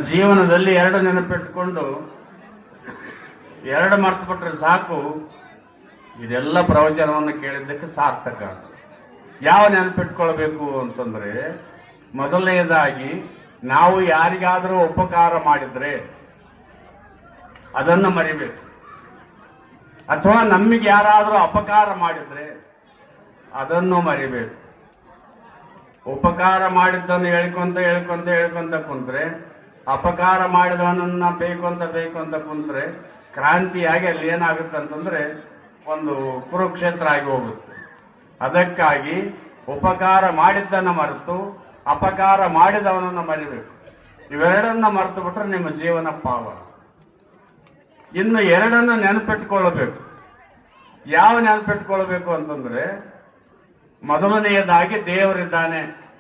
ಜೀವನದಲ್ಲಿ ಎರಡು ನೆನಪಿಟ್ಕೊಂಡು ಎರಡು ಮರ್ತು ಬಿಟ್ರೆ ಸಾಕು. ಇದೆಲ್ಲ ಪ್ರವಚನವನ್ನು ಕೇಳಿದ್ದಕ್ಕೆ ಸಾರ್ಥಕ. ಯಾವ ನೆನಪಿಟ್ಕೊಳ್ಬೇಕು ಅಂತಂದ್ರೆ, ಮೊದಲನೆಯದಾಗಿ ನಾವು ಯಾರಿಗಾದರೂ ಉಪಕಾರ ಮಾಡಿದ್ರೆ ಅದನ್ನು ಮರಿಬೇಕು. ಅಥವಾ ನಮಗೆ ಯಾರಾದರೂ ಅಪಕಾರ ಮಾಡಿದ್ರೆ ಅದನ್ನು ಮರಿಬೇಕು. ಉಪಕಾರ ಮಾಡಿದ್ದನ್ನು ಹೇಳ್ಕೊಂತ ಕುಂತ್ರೆ, ಅಪಕಾರ ಮಾಡಿದವನನ್ನ ಬೇಕು ಅಂತ ಕುಂತ್ರೆ ಕ್ರಾಂತಿಯಾಗಿ ಅಲ್ಲಿ ಏನಾಗುತ್ತೆ ಅಂತಂದ್ರೆ ಒಂದು ಕುರುಕ್ಷೇತ್ರ ಆಗಿ ಹೋಗುತ್ತೆ. ಅದಕ್ಕಾಗಿ ಉಪಕಾರ ಮಾಡಿದ್ದನ್ನು ಮರೆತು ಅಪಕಾರ ಮಾಡಿದವನನ್ನು ಮರಿಬೇಕು. ಇವೆರಡನ್ನ ಮರೆತು ಬಿಟ್ರೆ ನಿಮ್ಮ ಜೀವನ ಪಾವನ. ಇನ್ನು ಎರಡನ್ನ ನೆನಪಿಟ್ಕೊಳ್ಬೇಕು. ಯಾವ ನೆನಪಿಟ್ಕೊಳ್ಬೇಕು ಅಂತಂದ್ರೆ, ಮೊದಲನೆಯದಾಗಿ ದೇವರಿದ್ದಾನೆ,